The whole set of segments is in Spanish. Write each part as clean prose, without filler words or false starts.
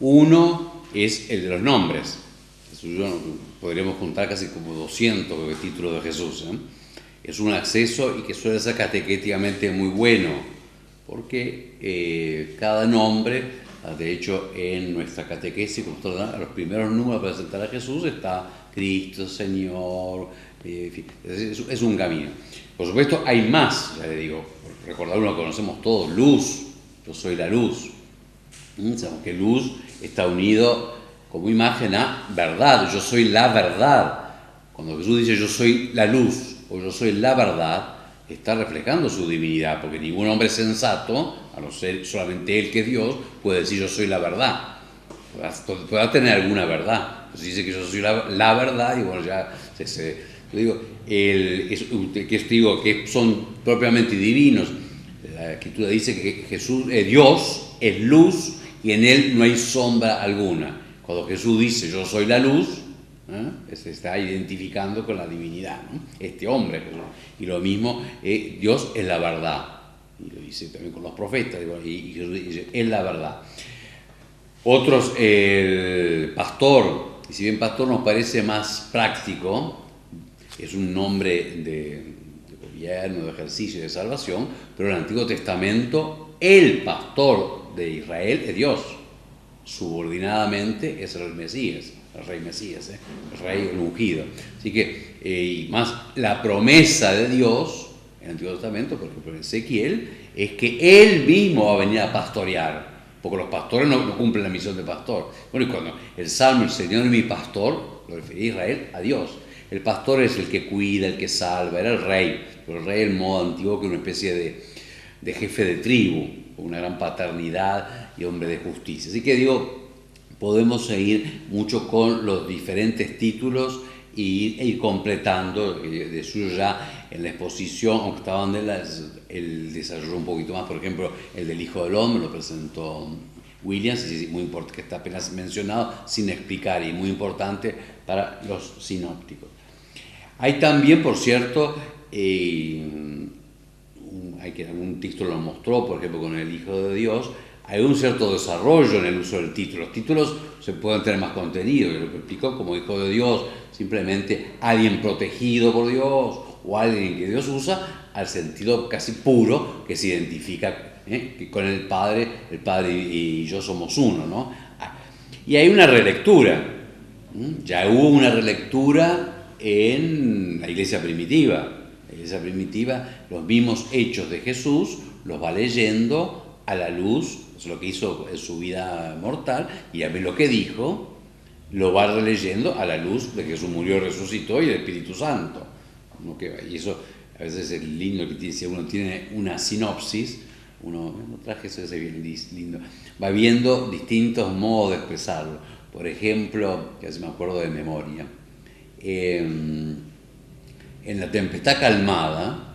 Uno es el de los nombres. Podríamos contar casi como 200 títulos de Jesús. Es un acceso y que suele ser catequéticamente muy bueno, porque cada nombre, de hecho en nuestra catequesis, a los primeros números para presentar a Jesús está Cristo, Señor, en fin, es un camino. Por supuesto hay más, ya le digo, recordad uno que conocemos todos, luz, yo soy la luz. Sabemos que luz está unido como imagen a verdad, yo soy la verdad. Cuando Jesús dice yo soy la luz o yo soy la verdad, está reflejando su divinidad, porque ningún hombre sensato, a no ser solamente él que es Dios, puede decir yo soy la verdad. Podrá tener alguna verdad. Pues dice que yo soy la verdad, y bueno, ya yo digo, que son propiamente divinos. La Escritura dice que Jesús es Dios, es luz, y en él no hay sombra alguna. Cuando Jesús dice yo soy la luz, se está identificando con la divinidad, ¿no? Este hombre Jesús. Y lo mismo, Dios es la verdad, y lo dice también con los profetas, y Jesús dice es la verdad. Otros, el pastor, y si bien pastor nos parece más práctico, es un nombre de gobierno, de ejercicio, de salvación, pero en el Antiguo Testamento el pastor de Israel es Dios, subordinadamente es el Mesías, el rey Mesías, el rey ungido. Así que, y más la promesa de Dios en el Antiguo Testamento, por ejemplo en Ezequiel, es que él mismo va a venir a pastorear, porque los pastores no cumplen la misión de pastor. Bueno, y cuando el Salmo, el Señor es mi pastor, lo refería a Israel, a Dios. El pastor es el que cuida, el que salva, era el rey, pero el rey en modo antiguo, que era una especie de jefe de tribu, con una gran paternidad y hombre de justicia. Así que digo, podemos seguir mucho con los diferentes títulos e ir completando. De suyo ya en la exposición, aunque estaban él desarrolló un poquito más, por ejemplo, el del Hijo del Hombre lo presentó Williams, muy importante, que está apenas mencionado sin explicar, y muy importante para los sinópticos. Hay también, por cierto, algún título lo mostró, por ejemplo, con el Hijo de Dios, hay un cierto desarrollo en el uso del título. Los títulos se pueden tener más contenido, lo explicó como Hijo de Dios, simplemente alguien protegido por Dios, o alguien que Dios usa, al sentido casi puro que se identifica que con el Padre y yo somos uno, ¿no? Y hay una relectura, ya hubo una relectura en la iglesia primitiva. La iglesia primitiva, los mismos hechos de Jesús los va leyendo a la luz, es lo que hizo en su vida mortal, y a ver lo que dijo, lo va releyendo a la luz de que Jesús murió, resucitó, y el Espíritu Santo. Y eso a veces es lindo, que si uno tiene una sinopsis, uno traje ese bien lindo, va viendo distintos modos de expresarlo. Por ejemplo, que así me acuerdo de memoria, en la tempestad calmada,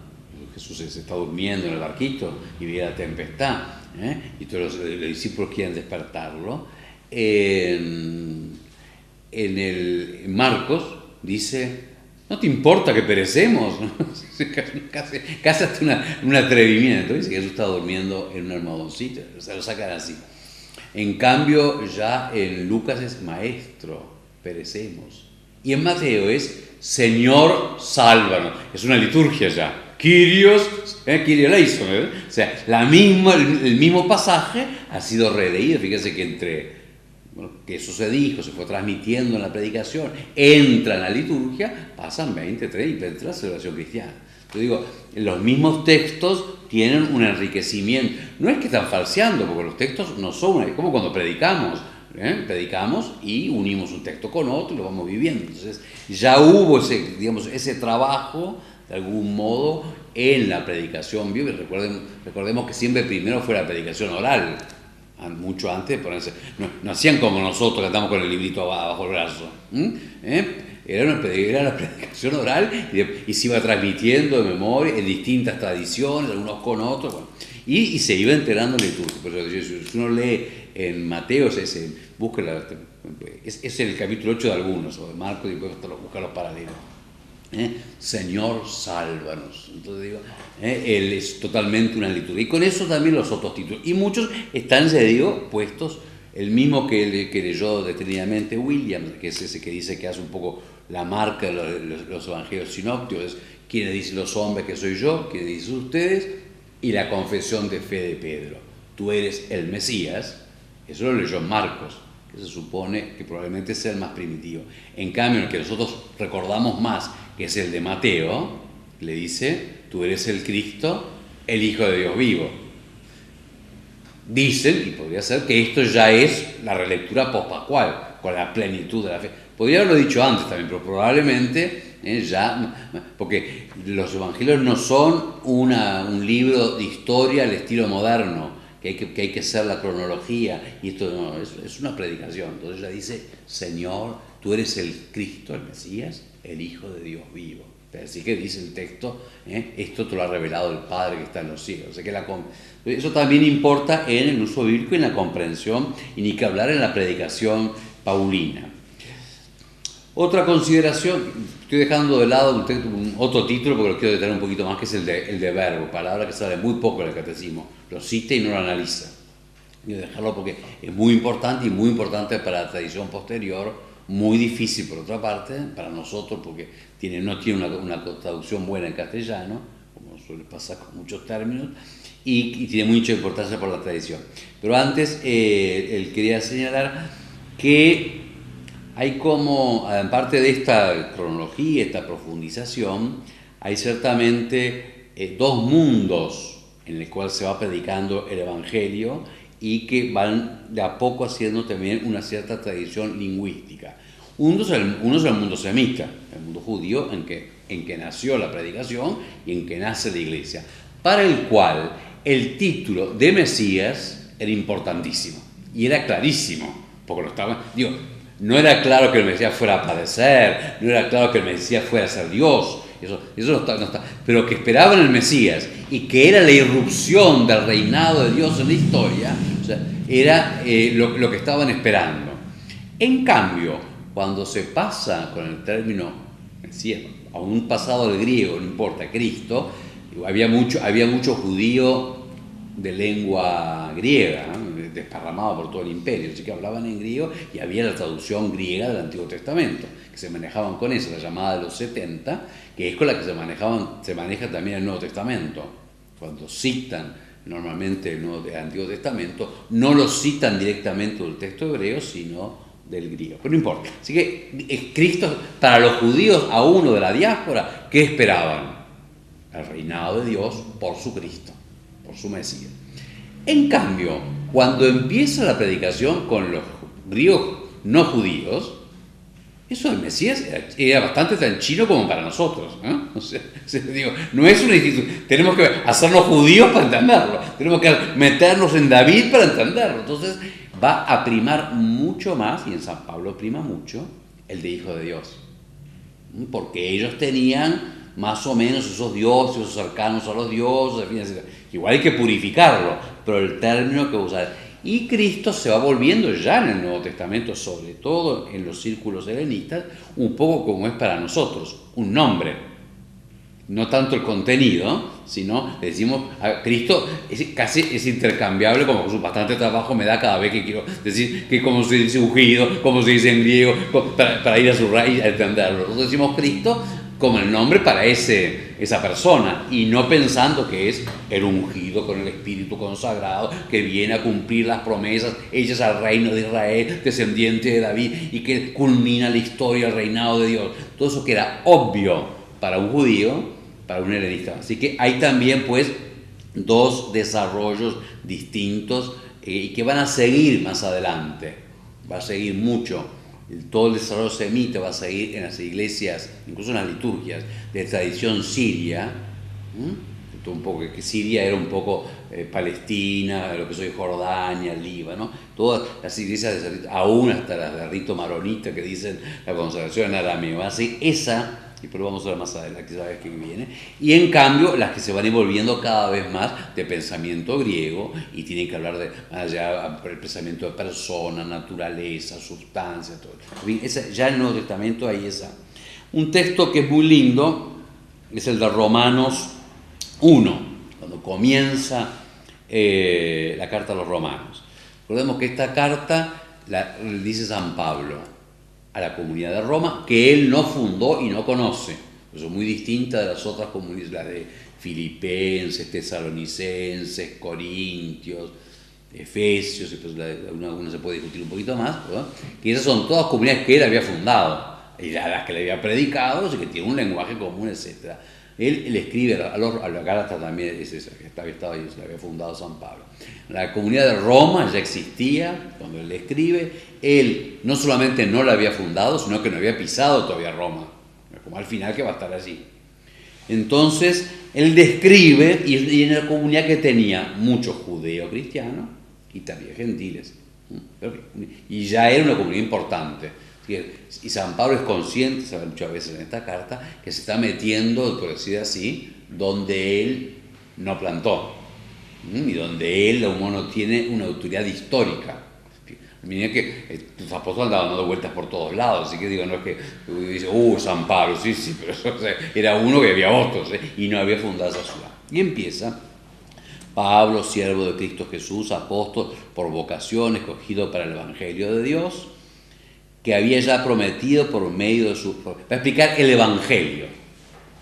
Jesús se está durmiendo en el barquito y ve la tempestad, y todos los discípulos quieren despertarlo. En Marcos dice, no te importa que perecemos, ¿no? Casi hasta un atrevimiento. Dice que Jesús está durmiendo en un almohadoncito, se lo sacan así. En cambio, ya en Lucas es maestro, perecemos. Y en Mateo es Señor, sálvanos. Es una liturgia ya. Kyrios, Kyrie eleison, O sea, el mismo pasaje ha sido releído. Fíjense que que eso se dijo, se fue transmitiendo en la predicación, entra en la liturgia, pasan 20, 30 y entra la celebración cristiana. Yo digo, los mismos textos tienen un enriquecimiento. No es que están falseando, porque los textos no son como cuando predicamos. Predicamos y unimos un texto con otro y lo vamos viviendo. Entonces, ya hubo ese trabajo, de algún modo, en la predicación bíblica. Recordemos que siempre primero fue la predicación oral. Mucho antes de ponerse, no hacían como nosotros que estamos con el librito bajo el brazo. Era la predicación oral y se iba transmitiendo de memoria en distintas tradiciones, algunos con otros, bueno, y se iba enterando en liturgia. Si uno lee en Mateo, es el capítulo 8 de algunos, o de Marcos, y después busca los paralelos. Señor, sálvanos. Entonces digo, él es totalmente una liturgia. Y con eso también los otros títulos. Y muchos están, ya digo, puestos el mismo que leyó detenidamente Williams, que es ese que dice que hace un poco la marca de los evangelios sinópticos, es quienes dicen los hombres que soy yo, quienes dicen ustedes, y la confesión de fe de Pedro, tú eres el Mesías. Eso lo leyó Marcos, que se supone que probablemente sea el más primitivo. En cambio, el que nosotros recordamos más, que es el de Mateo, le dice, tú eres el Cristo, el Hijo de Dios vivo. Dicen, y podría ser, que esto ya es la relectura pospascual, con la plenitud de la fe. Podría haberlo dicho antes también, pero probablemente ya, porque los evangelios no son un libro de historia al estilo moderno, que hay que hacer la cronología, y esto no, es una predicación. Entonces ella dice, Señor, tú eres el Cristo, el Mesías, el Hijo de Dios vivo. Así que dice el texto, esto te lo ha revelado el Padre que está en los cielos. O sea que eso también importa en el uso bíblico y en la comprensión, y ni que hablar en la predicación paulina. Otra consideración, estoy dejando de lado otro título porque lo quiero detener un poquito más, que es el de verbo, palabra que sale muy poco en el catecismo, lo cita y no lo analiza. Quiero dejarlo porque es muy importante, y muy importante para la tradición posterior, muy difícil por otra parte para nosotros porque no tiene una traducción buena en castellano, como suele pasar con muchos términos, y tiene mucha importancia por la tradición. Pero antes él quería señalar que hay como, aparte de esta cronología, esta profundización, hay ciertamente dos mundos en el cual se va predicando el Evangelio y que van de a poco haciendo también una cierta tradición lingüística. Uno es el mundo semita, el mundo judío en que nació la predicación y en que nace la iglesia, para el cual el título de Mesías era importantísimo y era clarísimo, porque no era claro que el Mesías fuera a padecer, no era claro que el Mesías fuera a ser Dios, eso no está, pero que esperaban el Mesías y que era la irrupción del reinado de Dios en la historia, o sea, era lo que estaban esperando. En cambio, cuando se pasa con el término Mesías, a un pasado del griego, no importa, Cristo, había mucho judío de lengua griega, ¿no?, desparramado por todo el imperio, así que hablaban en griego y había la traducción griega del Antiguo Testamento, que se manejaban con eso, la llamada de los 70, que es con la que se maneja también el Nuevo Testamento. Cuando citan normalmente el Antiguo Testamento, no lo citan directamente del texto hebreo, sino del griego, pero no importa. Así que Cristo, para los judíos, a uno de la diáspora, ¿qué esperaban? El reinado de Dios por su Cristo, por su Mesías. En cambio, cuando empieza la predicación con los griegos no judíos, eso del Mesías era bastante tan chino como para nosotros, ¿no? O sea, no es una institución, tenemos que hacernos judíos para entenderlo, tenemos que meternos en David para entenderlo. Entonces va a primar mucho más, y en San Pablo prima mucho, el de Hijo de Dios, porque ellos tenían más o menos esos dioses, esos cercanos a los dioses, en fin, igual hay que purificarlo, pero el término que usar. Y Cristo se va volviendo ya en el Nuevo Testamento, sobre todo en los círculos helenistas, un poco como es para nosotros, un nombre. No tanto el contenido, sino le decimos a Cristo, es intercambiable, como bastante trabajo me da cada vez que quiero decir que como se dice ungido, como se dice en griego, para ir a su raíz a entenderlo. Nosotros decimos Cristo como el nombre para esa persona, y no pensando que es el ungido con el Espíritu consagrado que viene a cumplir las promesas hechas al reino de Israel, descendiente de David, y que culmina la historia del reinado de Dios. Todo eso que era obvio para un judío, para un helenista. Así que hay también pues dos desarrollos distintos y que van a seguir más adelante, va a seguir mucho. Todo el desarrollo semita va a seguir en las iglesias, incluso en las liturgias de tradición siria, un poco, que Siria era un poco Palestina, lo que soy Jordania, Líbano, todas las iglesias, aún hasta las de rito maronita que dicen la consagración en arameo, va a ser esa, y pero vamos a ver más adelante, la vez que viene, y en cambio las que se van envolviendo cada vez más de pensamiento griego, y tienen que hablar de allá el pensamiento de persona, naturaleza, sustancia, todo. Ya en el Nuevo Testamento hay un texto que es muy lindo, es el de Romanos 1, cuando comienza la carta a los Romanos. Recordemos que esta carta la dice San Pablo a la comunidad de Roma, que él no fundó y no conoce. Eso es muy distinta de las otras comunidades, las de Filipenses, Tesalonicenses, Corintios, Efesios, y pues alguna se puede discutir un poquito más, ¿verdad? Que esas son todas comunidades que él había fundado y a las que le había predicado, y que tienen un lenguaje común, etc. Él escribe a la Gálatas también, es esa, que estaba ahí, se la había fundado San Pablo. La comunidad de Roma ya existía cuando él escribe. Él no solamente no la había fundado, sino que no había pisado todavía Roma, como al final que va a estar allí. Entonces, él describe, y en la comunidad que tenía muchos judeos cristianos y también gentiles, y ya era una comunidad importante. Y San Pablo es consciente, se ve muchas veces en esta carta, que se está metiendo, por decir así, donde él no plantó, y donde él, aún no tiene una autoridad histórica. Miren que los apóstoles andaban dando vueltas por todos lados, así que digo, no es que dice, San Pablo, sí, pero o sea, era uno que había otros, y no había fundado esa ciudad. Y empieza: Pablo, siervo de Cristo Jesús, apóstol por vocación, escogido para el Evangelio de Dios, que había ya prometido por medio de su... Para explicar el Evangelio,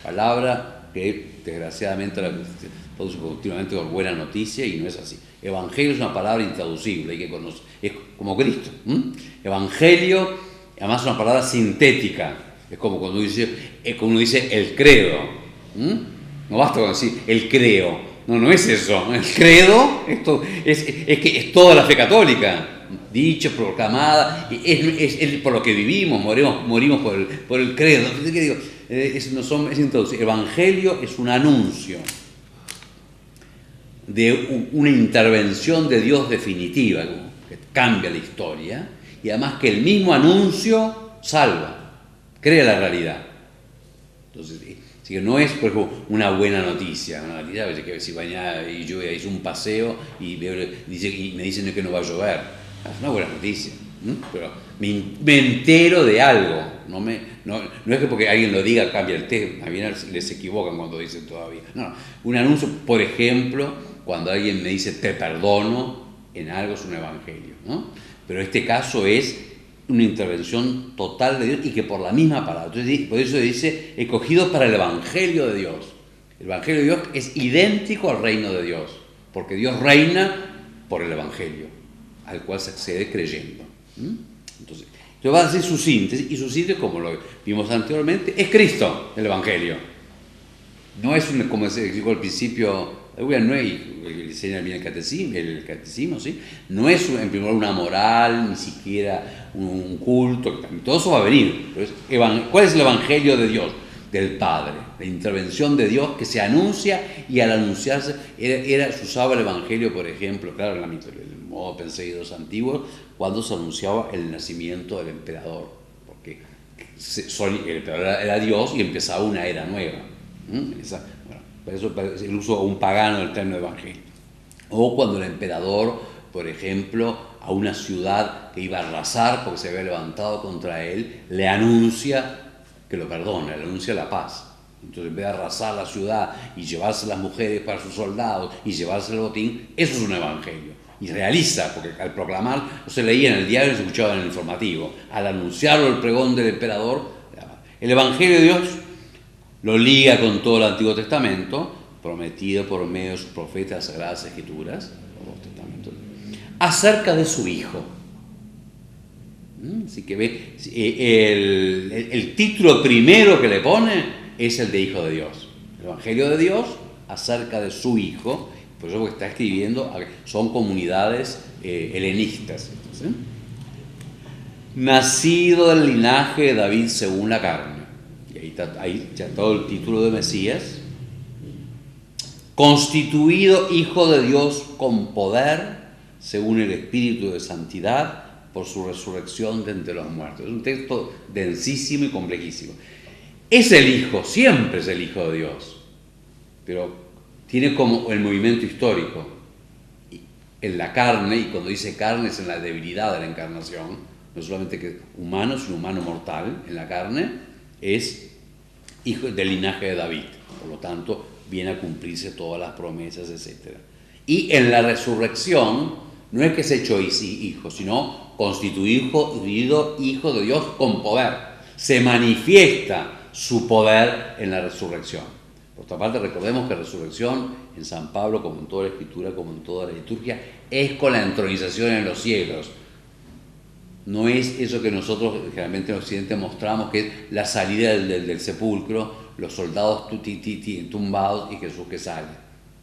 palabra que desgraciadamente la produce continuamente por buena noticia, y no es así. Evangelio es una palabra intraducible, hay que conocer, es como Cristo. Evangelio, además, es una palabra sintética, es como cuando uno dice el credo. No basta con decir el creo, no es eso. El credo es que es toda la fe católica, dicha, proclamada, es por lo que vivimos, morimos por el credo. ¿Qué digo? Es introducido. Evangelio es un anuncio de una intervención de Dios definitiva, que cambia la historia, y además que el mismo anuncio salva, crea la realidad. Entonces, así que no es, por ejemplo, una buena noticia. Una noticia a veces que si mañana y yo hice un paseo y me dicen que no va a llover. Es una buena noticia, pero me entero de algo. No es que porque alguien lo diga cambia el tema. Bien les equivocan cuando dicen todavía. No, un anuncio, por ejemplo, cuando alguien me dice te perdono en algo, es un evangelio, ¿no? Pero este caso es una intervención total de Dios, y que por la misma palabra. Entonces, por eso dice escogido para el Evangelio de Dios. El Evangelio de Dios es idéntico al reino de Dios, porque Dios reina por el Evangelio, al cual se accede creyendo. Entonces va a decir su síntesis, y su síntesis, como lo vimos anteriormente, es Cristo, el Evangelio. No es como se dijo al principio, no es, enseña bien el catecismo, ¿sí? No es en primer lugar una moral, ni siquiera un culto, todo eso va a venir. ¿Cuál es el Evangelio de Dios? Del Padre, la intervención de Dios que se anuncia, y al anunciarse, se usaba el Evangelio, por ejemplo, claro, en el modo pensé de los antiguos, cuando se anunciaba el nacimiento del emperador, porque el emperador era Dios y empezaba una era nueva. Por eso el uso un pagano del término evangelio. O cuando el emperador, por ejemplo, a una ciudad que iba a arrasar porque se había levantado contra él, le anuncia que lo perdona, le anuncia la paz. Entonces, en vez de arrasar la ciudad y llevarse las mujeres para sus soldados y llevarse el botín, eso es un evangelio. Y realiza, porque al proclamar, no se leía en el diario, se escuchaba en el informativo. Al anunciarlo el pregón del emperador, el Evangelio de Dios lo liga con todo el Antiguo Testamento, prometido por medio de sus profetas, las Sagradas Escrituras, los testamentos, acerca de su Hijo. Así que ve, el título primero que le pone es el de Hijo de Dios. El Evangelio de Dios acerca de su Hijo, por eso que está escribiendo, son comunidades helenistas. ¿Sí? Nacido del linaje de David según la carne. Ahí ya todo el título de Mesías, constituido Hijo de Dios con poder, según el Espíritu de Santidad, por su resurrección de entre los muertos. Es un texto densísimo y complejísimo. Es el Hijo, siempre es el Hijo de Dios, pero tiene como el movimiento histórico en la carne, y cuando dice carne es en la debilidad de la encarnación, no solamente que humano, sino humano mortal en la carne, es hijo del linaje de David, por lo tanto viene a cumplirse todas las promesas, etc. Y en la resurrección no es que se ha hecho hijo, sino constituido hijo de Dios con poder. Se manifiesta su poder en la resurrección. Por otra parte, recordemos que resurrección en San Pablo, como en toda la Escritura, como en toda la liturgia, es con la entronización en los cielos. No es eso que nosotros generalmente en Occidente mostramos, que es la salida del sepulcro, los soldados tumbados y Jesús que sale.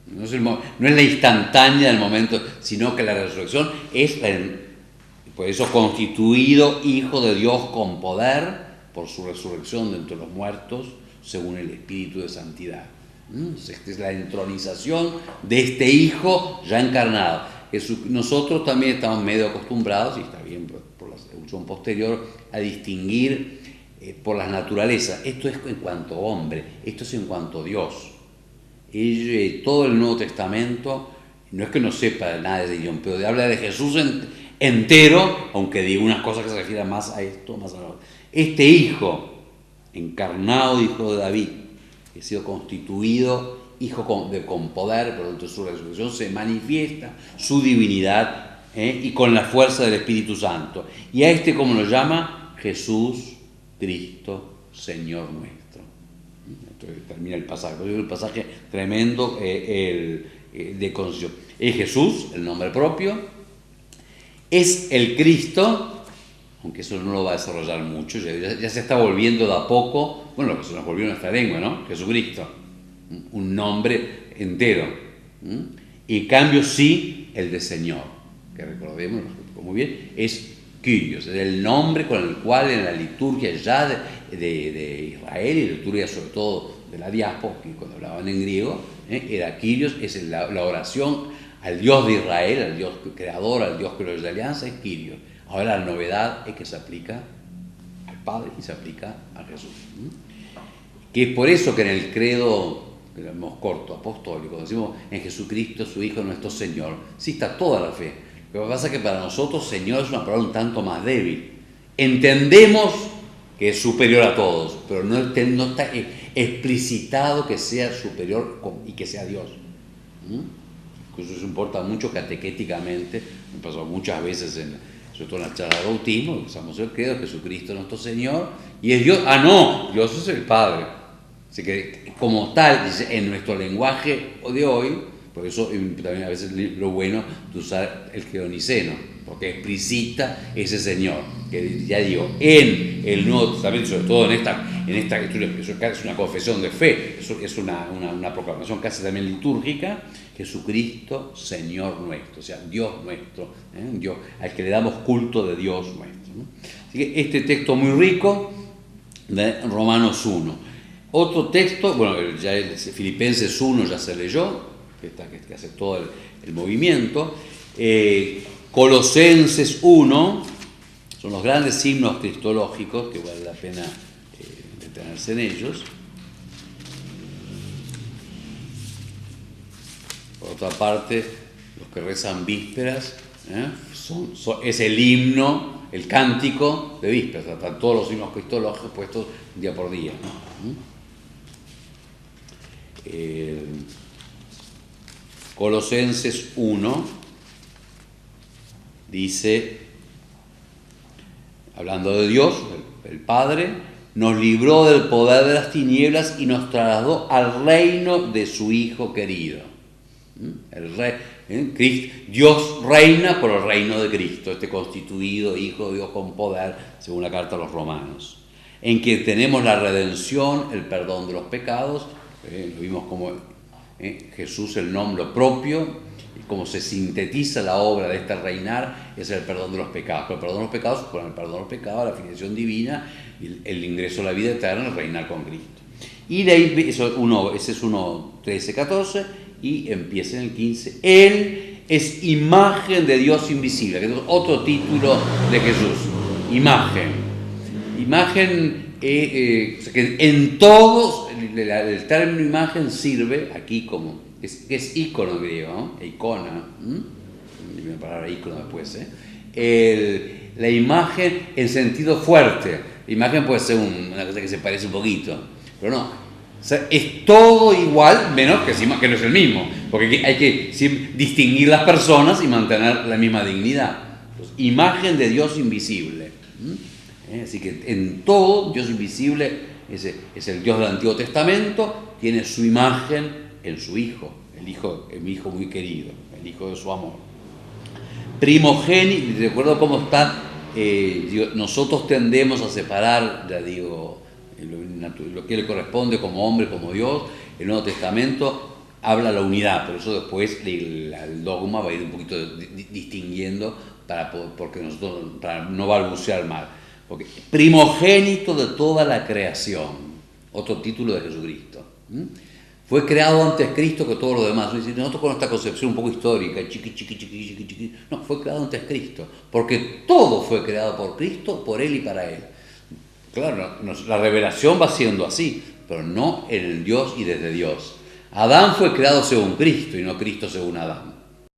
No es la instantánea del momento, sino que la resurrección es, por eso, constituido hijo de Dios con poder, por su resurrección de entre los muertos, según el Espíritu de Santidad. Esta es la entronización de este Hijo ya encarnado. Nosotros también estamos medio acostumbrados, y está bien por la evolución posterior, a distinguir por las naturalezas. Esto es en cuanto a hombre, esto es en cuanto a Dios. Todo el Nuevo Testamento, no es que no sepa nada de Dios, pero habla de Jesús entero, aunque diga unas cosas que se refieran más a esto, más a lo otro. Este Hijo, encarnado Hijo de David, que ha sido constituido Hijo con poder, por lo tanto su resurrección se manifiesta su divinidad y con la fuerza del Espíritu Santo. Y a este, ¿cómo lo llama? Jesús, Cristo, Señor nuestro. Entonces termina el pasaje. El pasaje tremendo de concesión. Es Jesús, el nombre propio. Es el Cristo, aunque eso no lo va a desarrollar mucho, ya se está volviendo de a poco, bueno, lo que se nos volvió nuestra lengua, ¿no? Jesucristo, un nombre entero. Y en cambio sí, el de Señor, que recordemos, muy bien, es Kyrios, es el nombre con el cual en la liturgia ya de Israel, y la liturgia sobre todo de la diáspora, que cuando hablaban en griego, era Kyrios, es la oración al Dios de Israel, al Dios creador, al Dios creador de alianza, es Kyrios. Ahora la novedad es que se aplica al Padre y se aplica a Jesús. Que es por eso que en el credo, que lo hemos corto, apostólico, decimos en Jesucristo, su Hijo, nuestro Señor, sí está toda la fe. Lo que pasa es que para nosotros Señor es una palabra un tanto más débil. Entendemos que es superior a todos, pero no está explicitado que sea superior y que sea Dios. Eso importa mucho catequéticamente, me pasó muchas veces sobre todo en la charla de bautismo, usamos el credo, Jesucristo nuestro Señor, y es Dios. No, Dios es el Padre. Así que como tal, en nuestro lenguaje de hoy, por eso también a veces lo bueno de usar el credo niceno, porque explicita ese Señor, que ya digo, en el Nuevo Testamento, sobre todo en esta eso es una confesión de fe, eso es una proclamación casi también litúrgica, Jesucristo, Señor nuestro, o sea, Dios nuestro, Dios, al que le damos culto de Dios nuestro. Así que este texto muy rico de Romanos 1. Otro texto, bueno, ya Filipenses 1 ya se leyó, que hace todo el movimiento. Colosenses 1, son los grandes himnos cristológicos que vale la pena detenerse en ellos. Por otra parte, los que rezan vísperas, es el himno, el cántico de vísperas, están todos los himnos cristológicos puestos día por día. Colosenses 1 dice, hablando de Dios, el Padre, nos libró del poder de las tinieblas y nos trasladó al reino de su Hijo querido. El rey, Dios reina por el reino de Cristo, este constituido Hijo de Dios con poder, según la carta a los Romanos, en que tenemos la redención, el perdón de los pecados. Lo vimos como Jesús, el nombre propio, y como se sintetiza la obra de este reinar, es el perdón de los pecados. Pero el perdón de los pecados, con el perdón de los pecados, la filiación divina, el ingreso a la vida eterna, el reinar con Cristo. Y de ahí, ese es 1, 13, 14, y empieza en el 15. Él es imagen de Dios invisible, que es otro título de Jesús. Imagen. Imagen, que en todos, el término imagen sirve aquí como, es ícono griego, ¿no? Icona, la palabra ícono después, la imagen en sentido fuerte. La imagen puede ser una cosa que se parece un poquito, pero no. O sea, es todo igual, menos que no es el mismo, porque hay que distinguir las personas y mantener la misma dignidad. Entonces, imagen de Dios invisible. Así que en todo, Dios invisible es el Dios del Antiguo Testamento, tiene su imagen en su Hijo, mi Hijo muy querido, el Hijo de su amor. Primogénito, recuerdo cómo está, nosotros tendemos a separar, ya digo, lo que le corresponde como hombre, como Dios. El Nuevo Testamento habla de la unidad, pero eso después el dogma va a ir un poquito distinguiendo para no balbucear mal. Porque primogénito de toda la creación, otro título de Jesucristo. Fue creado antes Cristo que todo lo demás. Nosotros con esta concepción un poco histórica, chiqui. No, fue creado antes Cristo, porque todo fue creado por Cristo, por Él y para Él. Claro, la revelación va siendo así, pero no en el Dios y desde Dios. Adán fue creado según Cristo y no Cristo según Adán.